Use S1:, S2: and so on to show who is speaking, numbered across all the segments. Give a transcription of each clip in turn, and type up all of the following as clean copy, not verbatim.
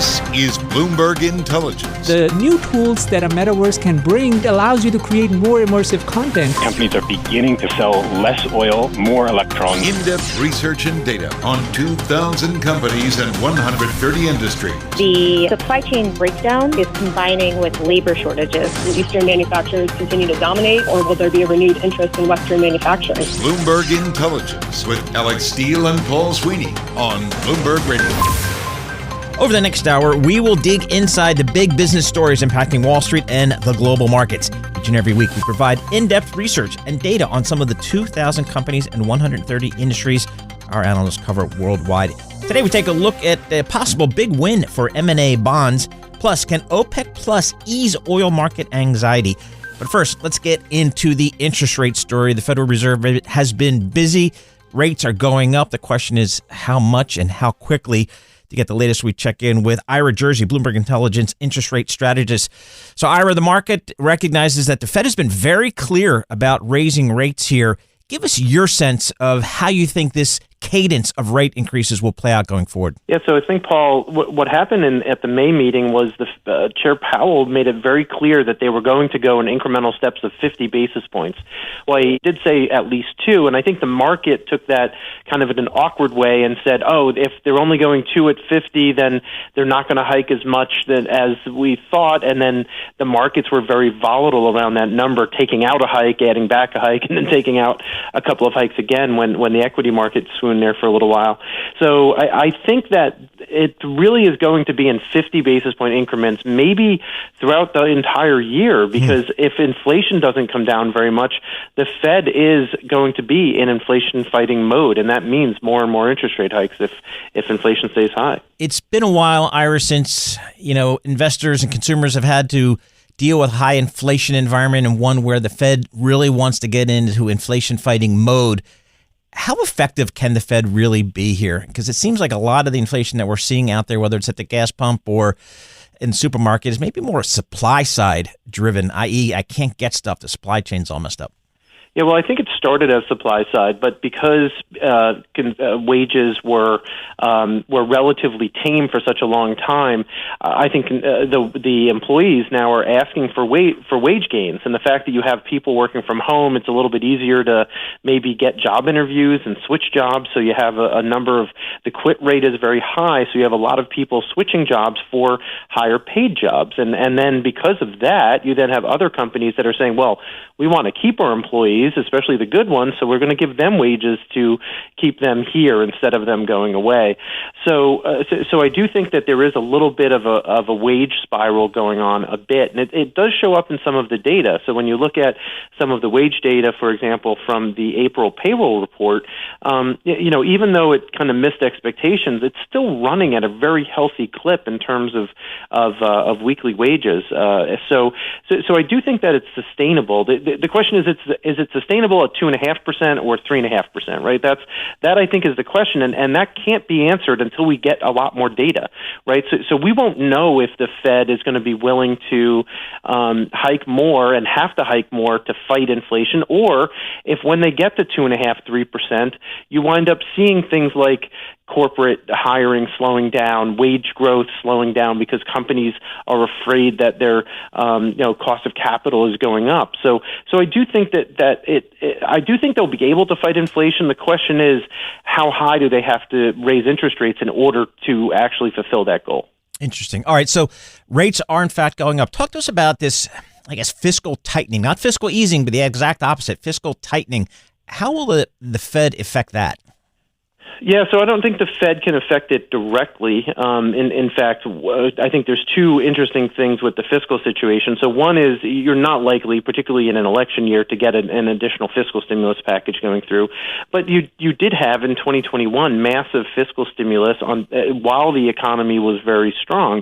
S1: This is Bloomberg Intelligence.
S2: The new tools that a metaverse can bring allows you to create more immersive content.
S3: Companies are beginning to sell less oil, more electrons.
S1: In-depth research and data on 2,000 companies and 130 industries.
S4: The supply chain breakdown is combining with labor shortages.
S5: Will Eastern manufacturers continue to dominate, or will there be a renewed interest in Western manufacturing?
S1: Bloomberg Intelligence with Alix Steele and Paul Sweeney on Bloomberg Radio.
S6: Over the next hour, we will dig inside the big business stories impacting Wall Street and the global markets. Each and every week, we provide in-depth research and data on some of the 2,000 companies and 130 industries our analysts cover worldwide. Today, we take a look at a possible big win for M&A bonds. Plus, can OPEC Plus ease oil market anxiety? But first, let's get into the interest rate story. The Federal Reserve has been busy. Rates are going up. The question is how much and how quickly. To get the latest, we check in with Ira Jersey, Bloomberg Intelligence interest rate strategist. So, Ira, the market recognizes that the Fed has been very clear about raising rates here. Give us your sense of how you think this cadence of rate increases will play out going forward.
S7: Yeah, so I think, Paul, what happened at the May meeting was Chair Powell made it very clear that they were going to go in incremental steps of 50 basis points. Well, he did say at least two, and I think the market took that kind of in an awkward way and said, oh, if they're only going two at 50, then they're not going to hike as much as we thought, and then the markets were very volatile around that number, taking out a hike, adding back a hike, and then taking out a couple of hikes again when the equity market swooned there for a little while. So I think that it really is going to be in 50 basis point increments, maybe throughout the entire year, because if inflation doesn't come down very much, the Fed is going to be in inflation fighting mode, and that means more and more interest rate hikes if inflation stays high.
S6: It's been a while, Ira, since investors and consumers have had to deal with high inflation environment and one where the Fed really wants to get into inflation fighting mode. How effective can the Fed really be here? Because it seems like a lot of the inflation that we're seeing out there, whether it's at the gas pump or in the supermarket, is maybe more supply side driven, i.e. I can't get stuff. The supply chain's all messed up.
S7: Yeah, well, I think it started as supply side, but because wages were relatively tame for such a long time, I think the employees now are asking for wage gains, and the fact that you have people working from home, it's a little bit easier to maybe get job interviews and switch jobs. So you have a number of the quit rate is very high, so you have a lot of people switching jobs for higher paid jobs, and then because of that, you then have other companies that are saying, well, we want to keep our employees, especially the good ones, so we're going to give them wages to keep them here instead of them going away. So I do think that there is a little bit of a wage spiral going on a bit, and it does show up in some of the data. So when you look at some of the wage data, for example, from the April payroll report, even though it kind of missed expectations, it's still running at a very healthy clip in terms of weekly wages. So I do think that it's sustainable. The question is it sustainable at 2.5% or 3.5%? Right. That I think is the question, and that can't be answered until we get a lot more data. Right. So we won't know if the Fed is going to be willing to hike more and have to hike more to fight inflation, or if when they get to 2.5-3%, you wind up seeing things like corporate hiring slowing down, wage growth slowing down because companies are afraid that their cost of capital is going up. So I do think I do think they'll be able to fight inflation. The question is, how high do they have to raise interest rates in order to actually fulfill that goal? Interesting. All right, so rates are in fact going up. Talk to us about this, I guess, fiscal tightening, not fiscal easing, but the exact opposite, fiscal tightening. How will the Fed affect that? Yeah, so I don't think the Fed can affect it directly. In fact, I think there's two interesting things with the fiscal situation. So one is you're not likely, particularly in an election year, to get an additional fiscal stimulus package going through. But you did have in 2021 massive fiscal stimulus while the economy was very strong.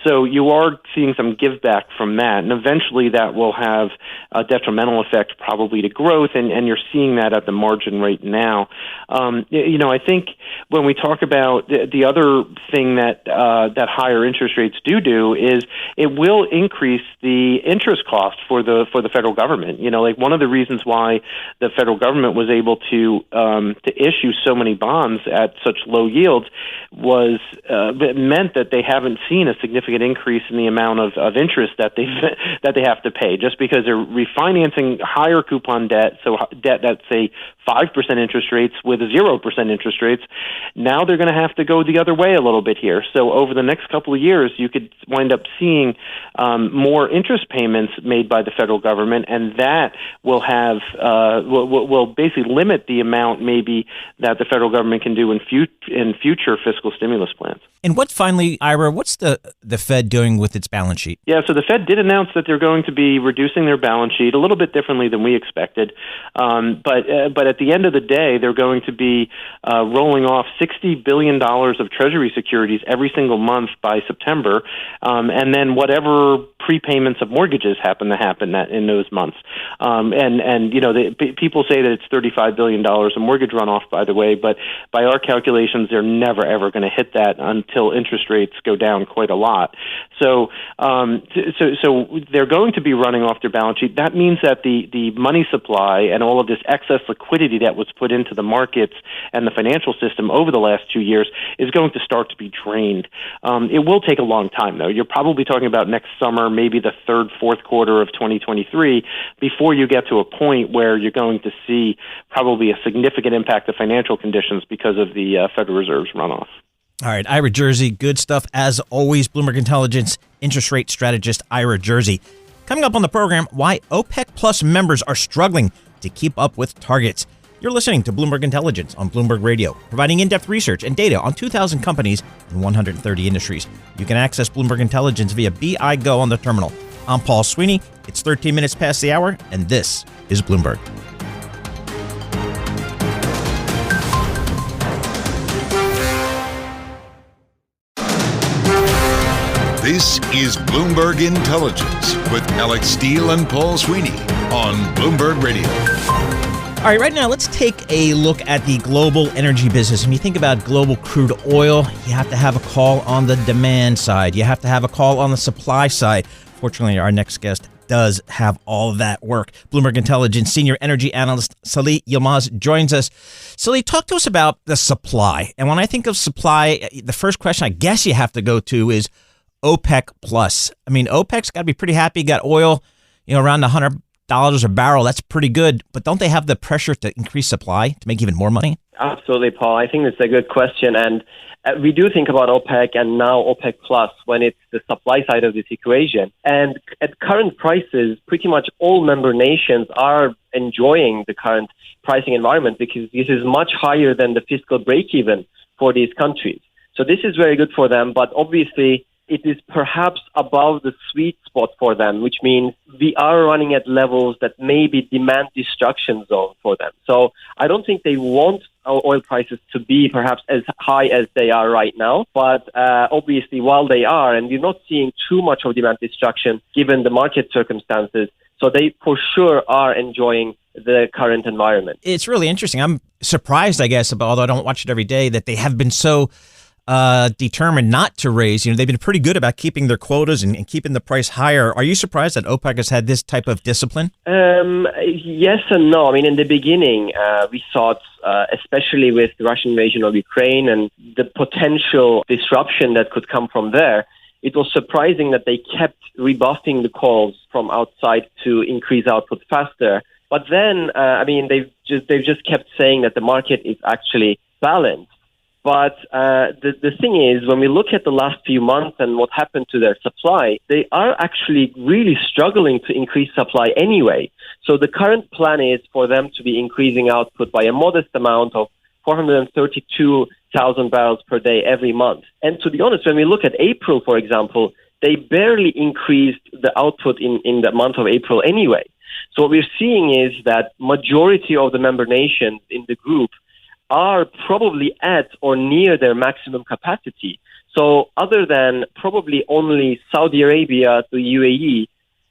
S7: So you are seeing some give back from that, and eventually that will have a detrimental effect probably to growth, and you're seeing that at the margin right now. I think think when we talk about the other thing that that higher interest rates do is it will increase the interest cost for the federal government. Like one of the reasons why the federal government was able to issue so many bonds at such low yields was it meant that they haven't seen a significant increase in the amount of interest that they have to pay, just because they're refinancing higher coupon debt, so debt that's say 5% interest rates with 0% interest rates. Now they're going to have to go the other way a little bit here. So over the next couple of years, you could wind up seeing more interest payments made by the federal government, and that will have will basically limit the amount maybe that the federal government can do in future fiscal stimulus plans.
S6: And what's the Fed doing with its balance sheet?
S7: Yeah, so the Fed did announce that they're going to be reducing their balance sheet a little bit differently than we expected. But at the end of the day, they're going to be rolling off $60 billion of Treasury securities every single month by September, and then whatever prepayments of mortgages happen in those months. People say that it's $35 billion of mortgage runoff, by the way, but by our calculations, they're never, ever going to hit that until interest rates go down quite a lot. So they're going to be running off their balance sheet. That means that the money supply and all of this excess liquidity that was put into the markets and the financial system over the last 2 years is going to start to be drained. It will take a long time, though. You're probably talking about next summer, maybe the third, fourth quarter of 2023, before you get to a point where you're going to see probably a significant impact of financial conditions because of the Federal Reserve's runoff.
S6: All right, Ira Jersey, good stuff as always. Bloomberg Intelligence interest rate strategist Ira Jersey. Coming up on the program, why OPEC Plus members are struggling to keep up with targets. You're listening to Bloomberg Intelligence on Bloomberg Radio, providing in-depth research and data on 2,000 companies in 130 industries. You can access Bloomberg Intelligence via BI Go on the terminal. I'm Paul Sweeney. It's 13 minutes past the hour, and this is Bloomberg.
S1: This is Bloomberg Intelligence with Alix Steele and Paul Sweeney on Bloomberg Radio.
S6: All right, right now, let's take a look at the global energy business. When you think about global crude oil, you have to have a call on the demand side. You have to have a call on the supply side. Fortunately, our next guest does have all of that work. Bloomberg Intelligence senior energy analyst Salih Yilmaz joins us. Salih, talk to us about the supply. And when I think of supply, the first question I guess you have to go to is OPEC Plus. I mean, OPEC's got to be pretty happy. Got oil, around $100 a barrel. That's pretty good. But don't they have the pressure to increase supply to make even more money?
S8: Absolutely, Paul. I think it's a good question. And we do think about OPEC and now OPEC Plus when it's the supply side of this equation. And at current prices, pretty much all member nations are enjoying the current pricing environment because this is much higher than the fiscal break-even for these countries. So this is very good for them. But obviously, it is perhaps above the sweet spot for them, which means we are running at levels that may be demand destruction zone for them. So I don't think they want our oil prices to be perhaps as high as they are right now. But obviously, while they are, and we're not seeing too much of demand destruction given the market circumstances, so they for sure are enjoying the current environment.
S6: It's really interesting. I'm surprised, I guess, although I don't watch it every day, that they have been so determined not to raise. They've been pretty good about keeping their quotas and keeping the price higher. Are you surprised that OPEC has had this type of discipline?
S8: Yes and no. I mean, in the beginning, we thought, especially with the Russian invasion of Ukraine and the potential disruption that could come from there, it was surprising that they kept rebuffing the calls from outside to increase output faster. But then, they've just kept saying that the market is actually balanced. But the thing is, when we look at the last few months and what happened to their supply, they are actually really struggling to increase supply anyway. So the current plan is for them to be increasing output by a modest amount of 432,000 barrels per day every month. And to be honest, when we look at April, for example, they barely increased the output in the month of April anyway. So what we're seeing is that majority of the member nations in the group are probably at or near their maximum capacity. So other than probably only Saudi Arabia, the UAE,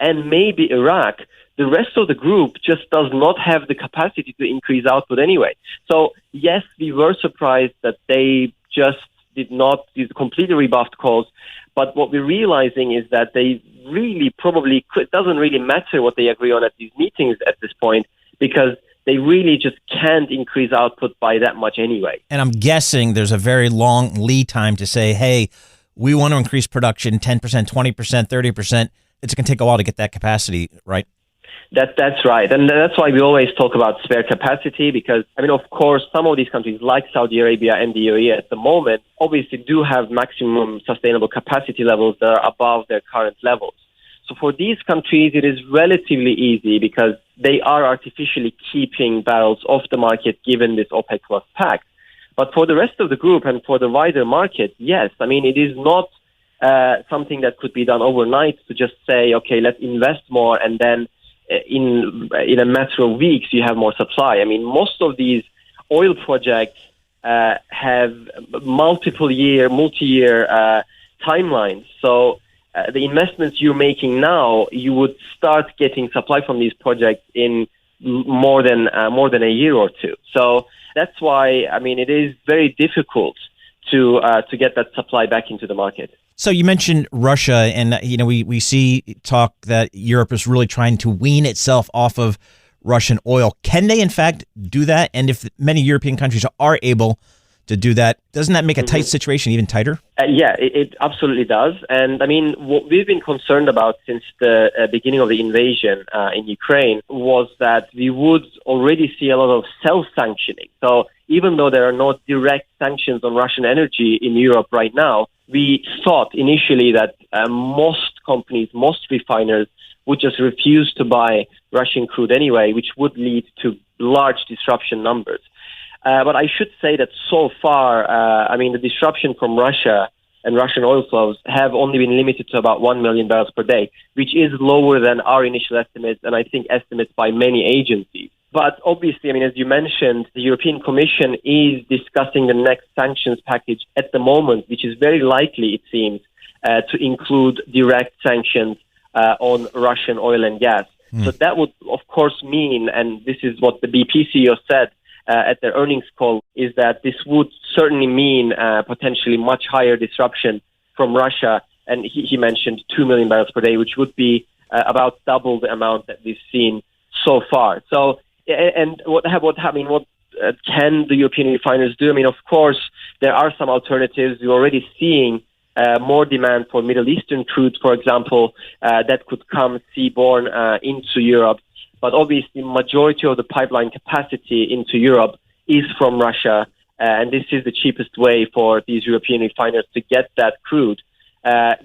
S8: and maybe Iraq, the rest of the group just does not have the capacity to increase output anyway. So, yes, we were surprised that they just did not completely rebuffed calls. But what we're realizing is that they really probably it doesn't really matter what they agree on at these meetings at this point, because they really just can't increase output by that much anyway.
S6: And I'm guessing there's a very long lead time to say, hey, we want to increase production 10%, 20%, 30%. It's going to take a while to get that capacity, right?
S8: That's right. And that's why we always talk about spare capacity, because, I mean, of course, some of these countries like Saudi Arabia and the UAE at the moment obviously do have maximum sustainable capacity levels that are above their current levels. So for these countries, it is relatively easy because they are artificially keeping barrels off the market given this OPEC Plus pact. But for the rest of the group and for the wider market, yes, I mean, it is not something that could be done overnight to just say, okay, let's invest more and then in a matter of weeks you have more supply. I mean, most of these oil projects have multi-year timelines. So the investments you're making now, you would start getting supply from these projects in more than a year or two. So that's why, I mean, it is very difficult to get that supply back into the market.
S6: So you mentioned Russia, and we see talk that Europe is really trying to wean itself off of Russian oil. Can they, in fact, do that? And if many European countries are able to do that, doesn't that make a tight situation even tighter?
S8: Yeah, it absolutely does. And I mean, what we've been concerned about since the beginning of the invasion in Ukraine was that we would already see a lot of self-sanctioning. So even though there are no direct sanctions on Russian energy in Europe right now, we thought initially that most companies, most refiners would just refuse to buy Russian crude anyway, which would lead to large disruption numbers. But I should say that so far, I mean, the disruption from Russia and Russian oil flows have only been limited to about 1 million barrels per day, which is lower than our initial estimates and I think estimates by many agencies. But obviously, I mean, as you mentioned, the European Commission is discussing the next sanctions package at the moment, which is very likely, it seems, to include direct sanctions on Russian oil and gas. So that would, of course, mean, and this is what the BP CEO said at their earnings call, is that this would certainly mean potentially much higher disruption from Russia. And he mentioned 2 million barrels per day, which would be about double the amount that we've seen so far. So, and what can the European refiners do? I mean, of course, there are some alternatives. We're already seeing more demand for Middle Eastern crude, for example, that could come seaborne into Europe. But obviously, majority of the pipeline capacity into Europe is from Russia, and this is the cheapest way for these European refiners to get that crude.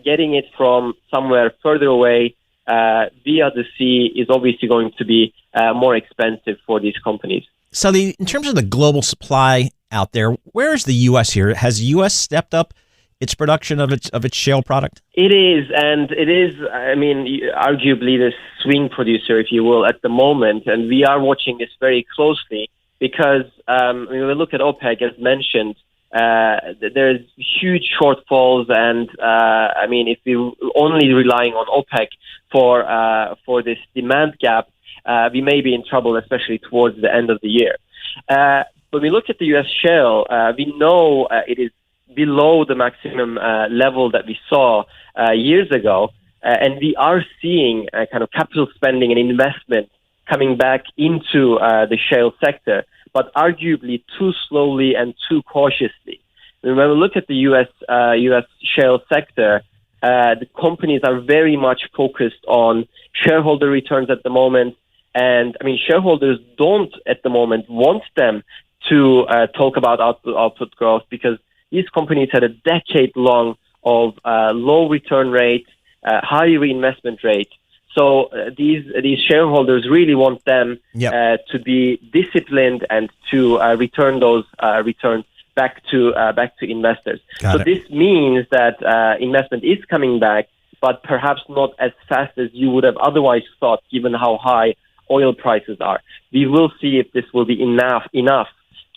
S8: Getting it from somewhere further away via the sea is obviously going to be more expensive for these companies.
S6: Salih, in terms of the global supply out there, where is the U.S. here? Has the U.S. stepped up its production of its shale product? It is,
S8: and it is, I mean, arguably the swing producer, if you will, at the moment. And we are watching this very closely because when we look at OPEC, as mentioned, there's huge shortfalls. And I mean, if we're only relying on OPEC for this demand gap, we may be in trouble, especially towards the end of the year. When we look at the U.S. shale, we know it is below the maximum level that we saw years ago. And we are seeing kind of capital spending and investment coming back into the shale sector, but arguably too slowly and too cautiously. When we look at the U.S. shale sector, the companies are very much focused on shareholder returns at the moment. And I mean, shareholders don't at the moment want them to talk about output growth because these companies had a decade long of low return rates, high reinvestment rate. So these shareholders really want them to be disciplined and to return those returns back to investors. So this means that investment is coming back, but perhaps not as fast as you would have otherwise thought, given how high oil prices are. We will see if this will be enough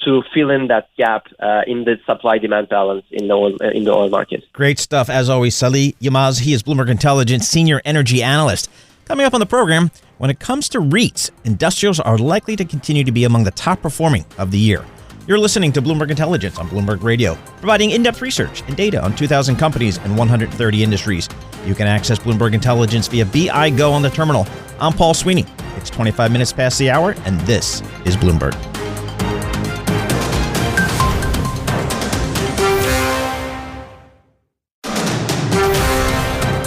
S8: to fill in that gap in the supply-demand balance in the oil market.
S6: Great stuff, as always. Salih Yilmaz, he is Bloomberg Intelligence Senior Energy Analyst. Coming up on the program, when it comes to REITs, industrials are likely to continue to be among the top performing of the year. You're listening to Bloomberg Intelligence on Bloomberg Radio, providing in-depth research and data on 2,000 companies and 130 industries. You can access Bloomberg Intelligence via BI Go on the terminal. I'm Paul Sweeney. It's 25 minutes past the hour, and this is Bloomberg.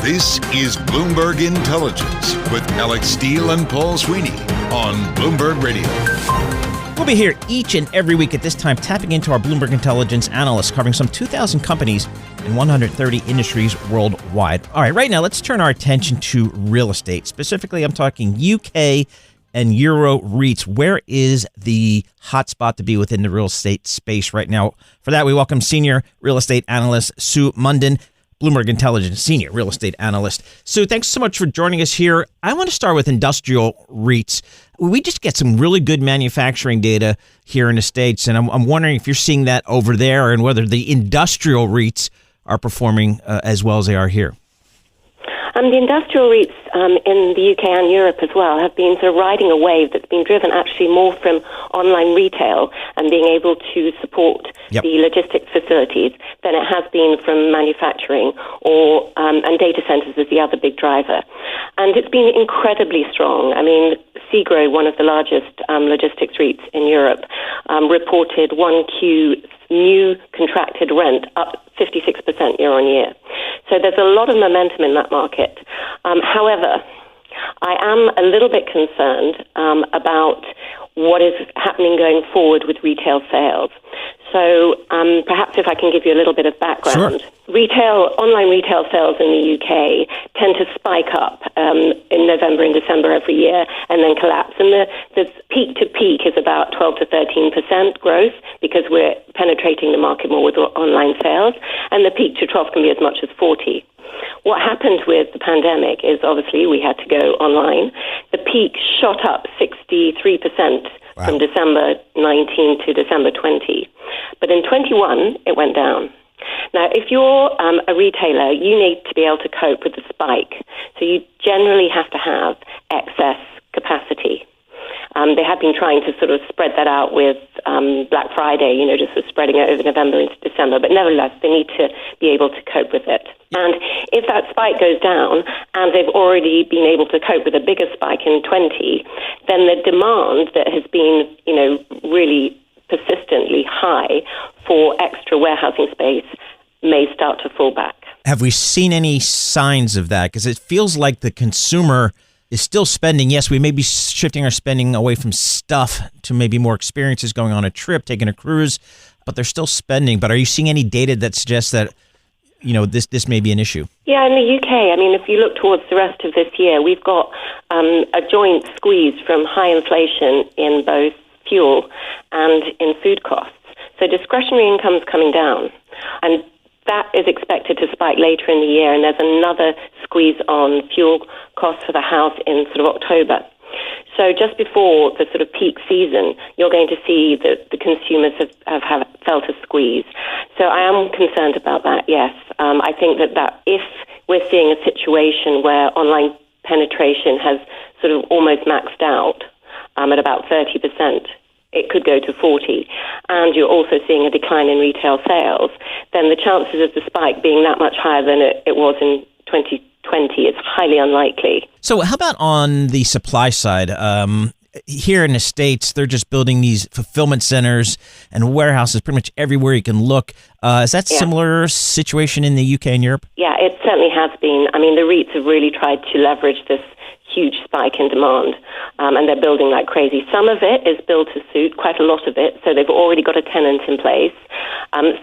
S1: This is Bloomberg Intelligence with Alix Steele and Paul Sweeney on Bloomberg Radio.
S6: We'll be here each and every week at this time, tapping into our Bloomberg Intelligence analysts, covering some 2,000 companies in 130 industries worldwide. All right, right now, let's turn our attention to real estate. Specifically, I'm talking UK and Euro REITs. Where is the hot spot to be within the real estate space right now? For that, we welcome senior real estate analyst Sue Munden, Bloomberg Intelligence senior real estate analyst. Sue, thanks so much for joining us here. I want to start with industrial REITs. We just get some really good manufacturing data here in the States, and I'm wondering if you're seeing that over there and whether the industrial REITs are performing as well as they are here.
S9: The industrial REITs in the UK and Europe as well have been sort of riding a wave that's been driven actually more from online retail and being able to support the logistics facilities than it has been from manufacturing or and data centers is the other big driver. And it's been incredibly strong. I mean, Segro, one of the largest logistics REITs in Europe, reported 1Q new contracted rent up 56% year on year. So there's a lot of momentum in that market. However, I am a little bit concerned about what is happening going forward with retail sales. So perhaps if I can give you a little bit of background.
S6: Sure.
S9: Online retail sales in the UK tend to spike up in November and December every year and then collapse. And the peak to peak is about 12 to 13% growth because we're penetrating the market more with online sales. And the peak to trough can be as much as 40. What happened with the pandemic is obviously we had to go online. The peak shot up 63% from December 19 to December 20. But in 21, it went down. Now, if you're a retailer, you need to be able to cope with the spike. So you generally have to have excess capacity. They have been trying to sort of spread that out with Black Friday, just sort of spreading it over November into December. But nevertheless, they need to be able to cope with it. And if that spike goes down and they've already been able to cope with a bigger spike in 20, then the demand that has been, really persistently high for extra warehousing space may start to fall back.
S6: Have we seen any signs of that? Because it feels like the consumer is still spending. Yes, we may be shifting our spending away from stuff to maybe more experiences, going on a trip, taking a cruise, but they're still spending. But are you seeing any data that suggests that, this may be an issue?
S9: Yeah, in the UK, if you look towards the rest of this year, we've got a joint squeeze from high inflation in both fuel and in food costs. So discretionary income's coming down, and that is expected to spike later in the year, and there's another squeeze on fuel costs for the house in sort of October. So just before the sort of peak season, you're going to see that the consumers have felt a squeeze. So I am concerned about that, yes. I think that if we're seeing a situation where online penetration has sort of almost maxed out at about 30%, it could go to 40, and you're also seeing a decline in retail sales, then the chances of the spike being that much higher than it was in 2020 is highly unlikely.
S6: So how about on the supply side? Here in the States, they're just building these fulfillment centers and warehouses pretty much everywhere you can look. Is that similar situation in the UK and Europe?
S9: Yeah, it certainly has been. The REITs have really tried to leverage this huge spike in demand, and they're building like crazy. Some of it is built to suit, quite a lot of it, so they've already got a tenant in place.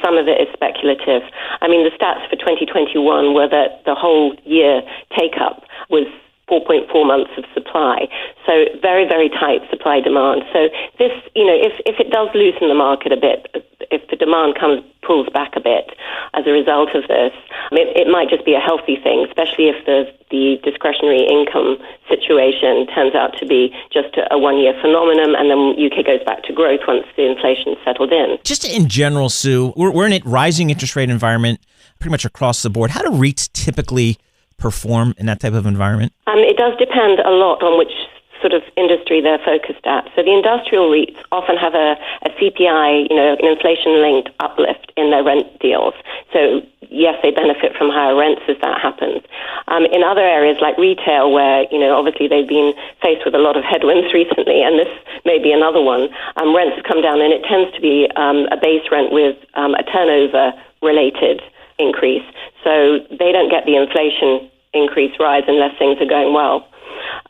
S9: Some of it is speculative. The stats for 2021 were that the whole year take-up was 4.4 months of supply. So very, very tight supply-demand. So this, if it does loosen the market a bit, if the demand pulls back a bit as a result of this, it might just be a healthy thing, especially if the discretionary income situation turns out to be just a one-year phenomenon, and then UK goes back to growth once the inflation's settled in.
S6: Just in general, Sue, we're in a rising interest rate environment pretty much across the board. How do REITs typically perform in that type of environment?
S9: It does depend a lot on which sort of industry they're focused at. So the industrial REITs often have a CPI, an inflation-linked uplift in their rent deals. So yes, they benefit from higher rents as that happens. In other areas like retail, where, obviously they've been faced with a lot of headwinds recently, and this may be another one, rents have come down, and it tends to be a base rent with a turnover-related increase. So they don't get the inflation increase rise unless things are going well.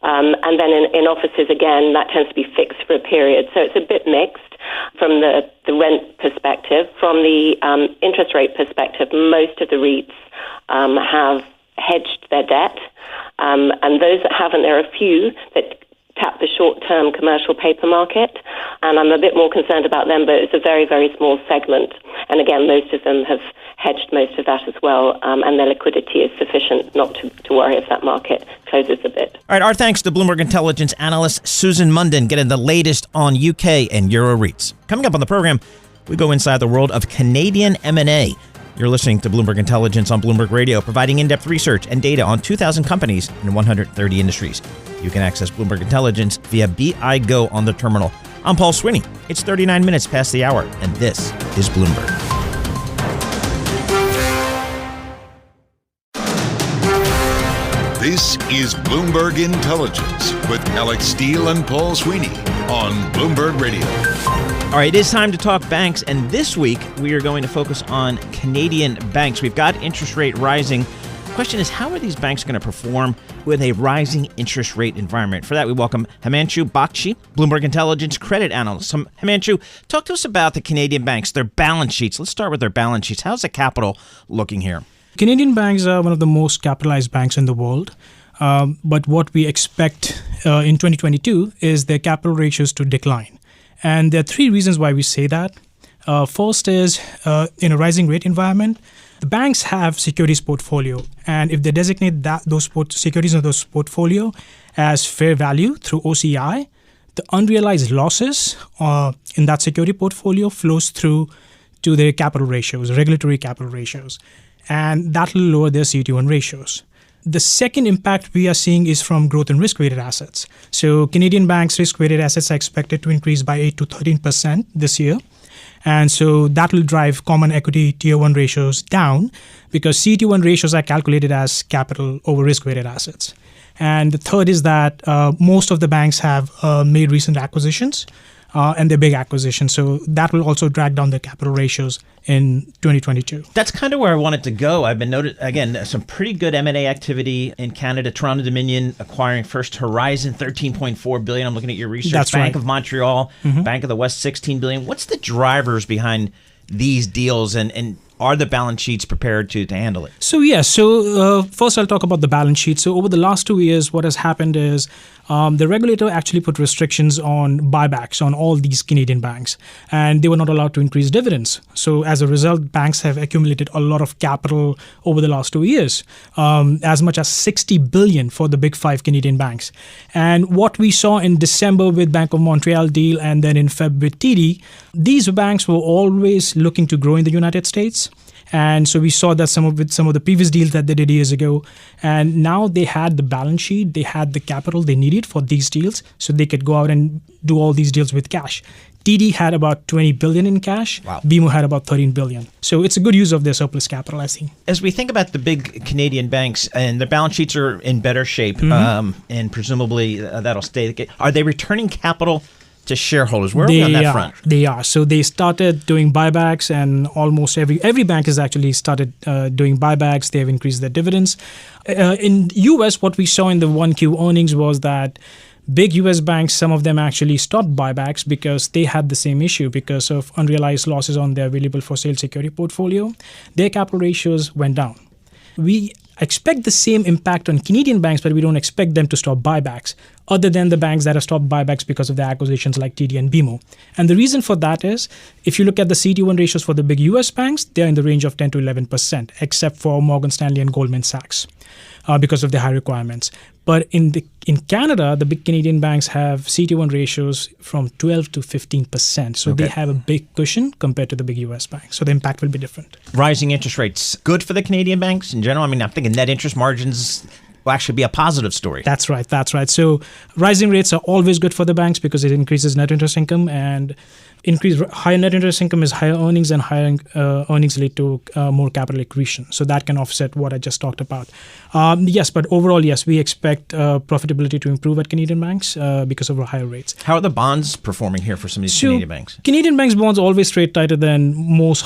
S9: And then in offices, again, that tends to be fixed for a period. So it's a bit mixed from the rent perspective. From the interest rate perspective, most of the REITs have hedged their debt. And those that haven't, there are a few that tap the short-term commercial paper market. And I'm a bit more concerned about them, but it's a very, very small segment. And again, most of them have hedged most of that as well, and their liquidity is sufficient not to worry if that market closes a bit.
S6: All right, our thanks to Bloomberg Intelligence analyst Susan Munden, getting the latest on UK and Euro REITs. Coming up on the program, we go inside the world of Canadian M&A. You're listening to Bloomberg Intelligence on Bloomberg Radio, providing in-depth research and data on 2,000 companies in 130 industries. You can access Bloomberg Intelligence via BI Go on the terminal. I'm Paul Sweeney. It's 39 minutes past the hour, and this is Bloomberg.
S1: This is Bloomberg Intelligence with Alix Steele and Paul Sweeney on Bloomberg Radio.
S6: All right, it is time to talk banks, and this week we are going to focus on Canadian banks. We've got interest rate rising. The question is, how are these banks going to perform with a rising interest rate environment? For that, we welcome Himanshu Bakshi, Bloomberg Intelligence credit analyst. Himanshu, talk to us about the Canadian banks, their balance sheets. Let's start with their balance sheets. How's the capital looking here?
S10: Canadian banks are one of the most capitalized banks in the world. But what we expect in 2022 is their capital ratios to decline. And there are three reasons why we say that. First is, in a rising rate environment, the banks have securities portfolio. And if they designate those securities in those portfolio as fair value through OCI, the unrealized losses in that security portfolio flows through to their capital ratios, regulatory capital ratios. And that will lower their CET1 ratios. The second impact we are seeing is from growth in risk-weighted assets. So Canadian banks' risk-weighted assets are expected to increase by 8 to 13% this year. And so that will drive common equity tier 1 ratios down because CET1 ratios are calculated as capital over risk-weighted assets. And the third is that most of the banks have made recent acquisitions. And they're big acquisitions. So that will also drag down the capital ratios in 2022.
S6: That's kind of where I wanted to go. I've been noted, again, some pretty good M&A activity in Canada. Toronto Dominion acquiring First Horizon, $13.4 billion. I'm looking at your research.
S10: That's
S6: Bank
S10: right.
S6: of Montreal, Bank of the West, $16 billion. What's the drivers behind these deals, and are the balance sheets prepared to handle it?
S10: So first I'll talk about the balance sheet. So over the last 2 years, what has happened is the regulator actually put restrictions on buybacks on all these Canadian banks, and they were not allowed to increase dividends. So as a result, banks have accumulated a lot of capital over the last 2 years, as much as $60 billion for the big 5 Canadian banks. And what we saw in December with Bank of Montreal deal and then in Feb with TD, these banks were always looking to grow in the United States. And so we saw that some of the previous deals that they did years ago. And now they had the balance sheet, they had the capital they needed for these deals, so they could go out and do all these deals with cash. TD had about $20 billion in cash.
S6: Wow.
S10: BMO had about $13 billion. So it's a good use of their surplus capital, I think.
S6: As we think about the big Canadian banks, and their balance sheets are in better shape, and presumably that'll stay. Are they returning capital to shareholders? Where are we on that front?
S10: They are. So they started doing buybacks, and almost every bank has actually started doing buybacks. They have increased their dividends. In U.S., what we saw in the 1Q earnings was that big U.S. banks, some of them actually stopped buybacks because they had the same issue because of unrealized losses on their available for sale security portfolio. Their capital ratios went down. We expect the same impact on Canadian banks, but we don't expect them to stop buybacks, other than the banks that have stopped buybacks because of the acquisitions like TD and BMO. And the reason for that is, if you look at the CET1 ratios for the big US banks, they're in the range of 10 to 11%, except for Morgan Stanley and Goldman Sachs. because of the high requirements. But in Canada, the big Canadian banks have CET1 ratios from 12 to 15%. So they have a big cushion compared to the big US banks. So the impact will be different.
S6: Rising interest rates, good for the Canadian banks in general? I mean, I'm thinking net interest margins will actually be a positive story.
S10: That's right. So rising rates are always good for the banks because it increases net interest income, and higher net interest income is higher earnings, and higher earnings lead to more capital accretion. So that can offset what I just talked about. Yes, but overall, yes, we expect profitability to improve at Canadian banks because of higher rates.
S6: How are the bonds performing here for some of these Canadian banks?
S10: Canadian banks' bonds always trade tighter than most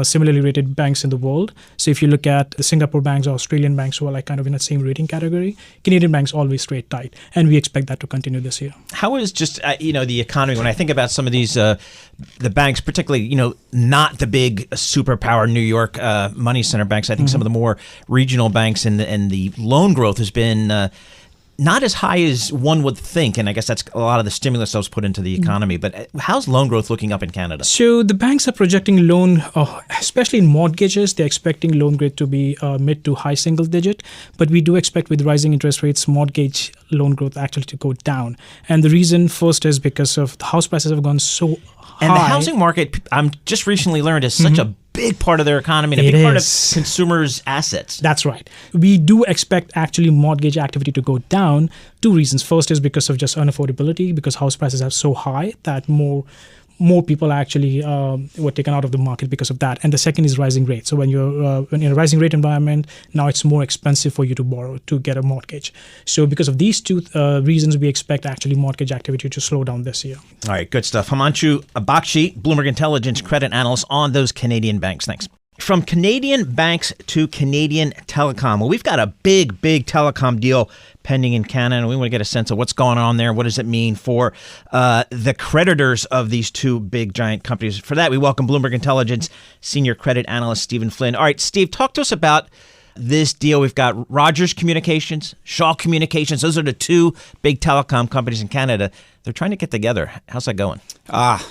S10: similarly rated banks in the world. So if you look at the Singapore banks or Australian banks who are like kind of in the same rating category, Canadian banks always trade tight, and we expect that to continue this year.
S6: How is just the economy? When I think about some of these, the banks, particularly not the big superpower New York money center banks, I think some of the more regional banks and the loan growth has been not as high as one would think, and I guess that's a lot of the stimulus that was put into the economy. But how's loan growth looking up in Canada?
S10: So the banks are projecting loan, especially in mortgages, they're expecting loan growth to be mid to high single digit. But we do expect with rising interest rates, mortgage loan growth actually to go down. And the reason first is because of the house prices have gone so high.
S6: And the housing market, I'm just recently learned, is such a big part of their economy and a big part of consumers' assets.
S10: That's right. We do expect actually mortgage activity to go down. Two reasons. First is because of just unaffordability, because house prices are so high that more people actually were taken out of the market because of that. And the second is rising rates. So when you're in a rising rate environment, now it's more expensive for you to borrow to get a mortgage. So because of these two reasons, we expect actually mortgage activity to slow down this year.
S6: All right, good stuff. Himanshu Bakshi, Bloomberg Intelligence credit analyst on those Canadian banks. Thanks. From Canadian banks to Canadian telecom. Well, we've got a big telecom deal pending in Canada, and we want to get a sense of what's going on there. What does it mean for the creditors of these two big giant companies? For that, we welcome Bloomberg Intelligence senior credit analyst Stephen Flynn. All right, Steve, talk to us about this deal. We've got Rogers Communications, Shaw Communications. Those are the two big telecom companies in Canada. They're trying to get together. How's that going?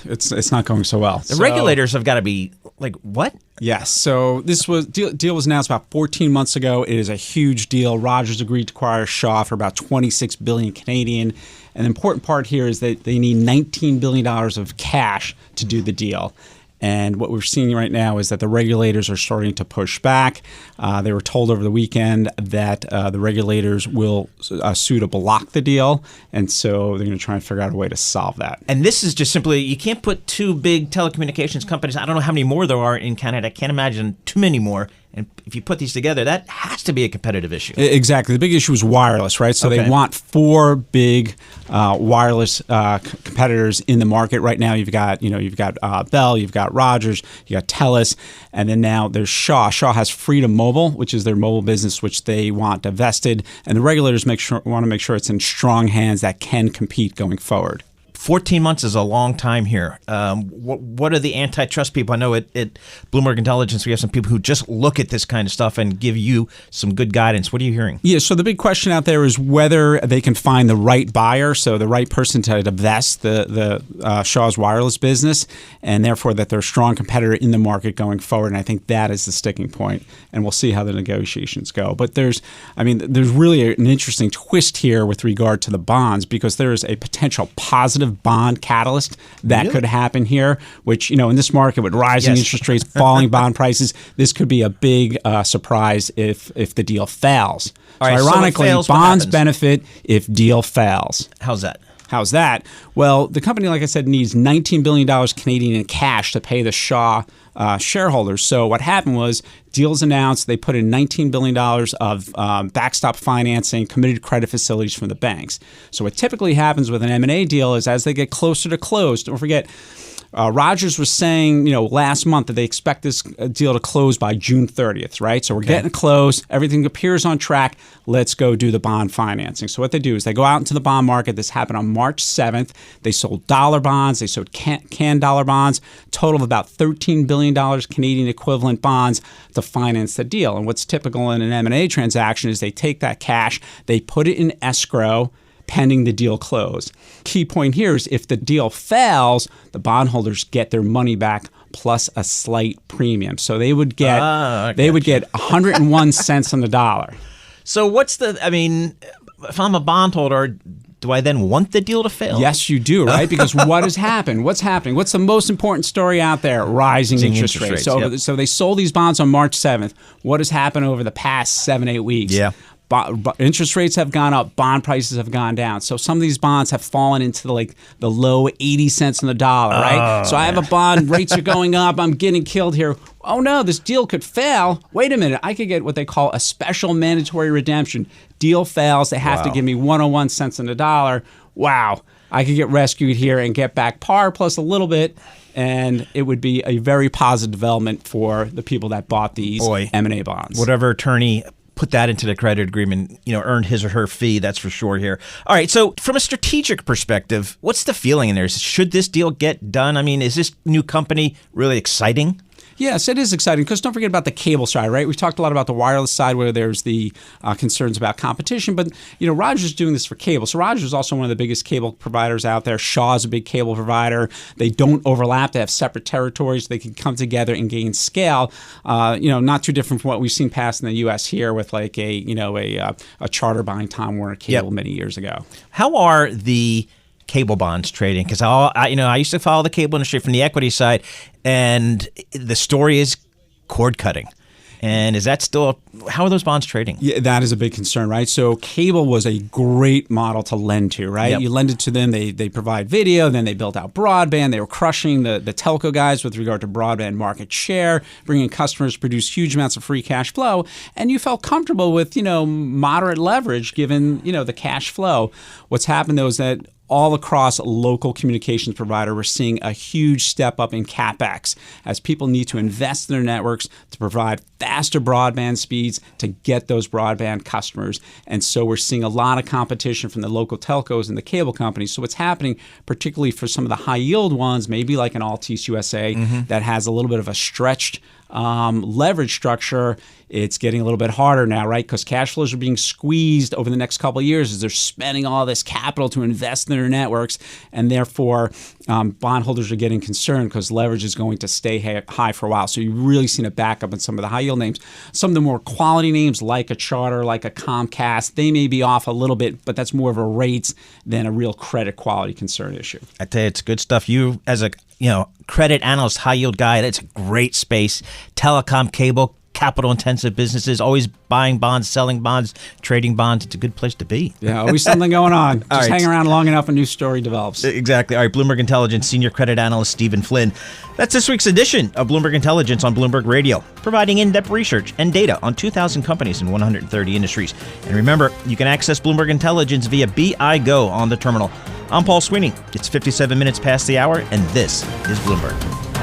S11: It's not going so well.
S6: The regulators have got to be like, what?
S11: Yes. So this deal was announced about 14 months ago. It is a huge deal. Rogers agreed to acquire Shaw for about 26 billion Canadian. And the important part here is that they need $19 billion of cash to do the deal. And what we're seeing right now is that the regulators are starting to push back. They were told over the weekend that the regulators will sue to block the deal. And so they're going to try and figure out a way to solve that.
S6: And this is just simply, you can't put two big telecommunications companies. I don't know how many more there are in Canada. I can't imagine too many more. And if you put these together, that has to be a competitive issue.
S11: Exactly. The big issue is wireless, right? So they want four big wireless competitors in the market right now. You've got Bell, you've got Rogers, you got TELUS, and then now there's Shaw. Shaw has Freedom Mobile, which is their mobile business, which they want divested, and the regulators want to make sure it's in strong hands that can compete going forward.
S6: 14 months is a long time here. What are the antitrust people? I know at Bloomberg Intelligence, we have some people who just look at this kind of stuff and give you some good guidance. What are you hearing?
S11: Yeah, so the big question out there is whether they can find the right buyer, so the right person to divest the Shaw's wireless business, and therefore that they're a strong competitor in the market going forward. And I think that is the sticking point, and we'll see how the negotiations go. But there's really an interesting twist here with regard to the bonds, because there is a potential positive bond catalyst that could happen here, which, in this market with rising interest rates, falling bond prices, this could be a big surprise if the deal fails.
S6: All right,
S11: ironically, bonds benefit if deal fails.
S6: How's that?
S11: How's that? Well, the company, like I said, needs $19 billion Canadian in cash to pay the Shaw shareholders. So what happened was, deals announced, they put in $19 billion of backstop financing, committed credit facilities from the banks. So what typically happens with an M&A deal is, as they get closer to close, don't forget, Rogers was saying, last month that they expect this deal to close by June 30th, right? So we're getting close. Everything appears on track. Let's go do the bond financing. So what they do is they go out into the bond market. This happened on March 7th. They sold dollar bonds. They sold canned dollar bonds, total of about $13 billion Canadian equivalent bonds to finance the deal. And what's typical in an M&A transaction is they take that cash, they put it in escrow, pending the deal close. Key point here is, if the deal fails, the bondholders get their money back plus a slight premium. So they would get 101 cents on the dollar.
S6: So if I'm a bondholder, do I then want the deal to fail?
S11: Yes, you do, right? Because what has happened? What's happening? What's the most important story out there? Rising interest rates. So they sold these bonds on March 7th. What has happened over the past 7-8 weeks?
S6: Yeah.
S11: Interest rates have gone up, bond prices have gone down. So some of these bonds have fallen into the low 80 cents on the dollar, right? So I have a bond, rates are going up, I'm getting killed here. Oh no, this deal could fail. Wait a minute, I could get what they call a special mandatory redemption. Deal fails, they have to give me 101 cents on the dollar. Wow, I could get rescued here and get back par plus a little bit. And it would be a very positive development for the people that bought these M&A bonds.
S6: Whatever attorney put that into the credit agreement, earned his or her fee, that's for sure here. All right, so from a strategic perspective, what's the feeling in there? Should this deal get done? I mean, is this new company really exciting?
S11: Yes, it is exciting because don't forget about the cable side, right? We've talked a lot about the wireless side where there's the concerns about competition, but Rogers is doing this for cable. So Rogers is also one of the biggest cable providers out there. Shaw's a big cable provider. They don't overlap. They have separate territories. They can come together and gain scale. Not too different from what we've seen pass in the U.S. here with like a Charter buying Time Warner Cable many years ago.
S6: How are the cable bonds trading? Because I used to follow the cable industry from the equity side, and the story is cord cutting. And is that still how are those bonds trading?
S11: Yeah, that is a big concern, right? So cable was a great model to lend to, right?
S6: Yep.
S11: You lend it to them, they provide video, then they built out broadband. They were crushing the telco guys with regard to broadband market share, bringing customers, produce huge amounts of free cash flow, and you felt comfortable with, moderate leverage given, the cash flow. What's happened though is that all across local communications provider, we're seeing a huge step up in CapEx as people need to invest in their networks to provide faster broadband speeds to get those broadband customers. And so we're seeing a lot of competition from the local telcos and the cable companies. So what's happening, particularly for some of the high yield ones, maybe like an Altice USA that has a little bit of a stretched leverage structure, it's getting a little bit harder now, right? Because cash flows are being squeezed over the next couple of years as they're spending all this capital to invest in their networks, and therefore bondholders are getting concerned because leverage is going to stay high for a while. So you've really seen a backup in some of the high yield names. Some of the more quality names like a Charter, like a Comcast, they may be off a little bit, but that's more of a rates than a real credit quality concern issue.
S6: I tell you, it's good stuff. You as a credit analyst, high yield guy, that's a great space. Telecom, cable, capital intensive businesses, always buying bonds, selling bonds, trading bonds. It's a good place to be.
S11: Yeah, always something going on. Just hang around long enough, a new story develops.
S6: Exactly. All right, Bloomberg Intelligence senior credit analyst Stephen Flynn. That's this week's edition of Bloomberg Intelligence on Bloomberg Radio, providing in-depth research and data on 2,000 companies in 130 industries. And remember, you can access Bloomberg Intelligence via BI Go on the terminal. I'm Paul Sweeney. It's 57 minutes past the hour, and this is Bloomberg.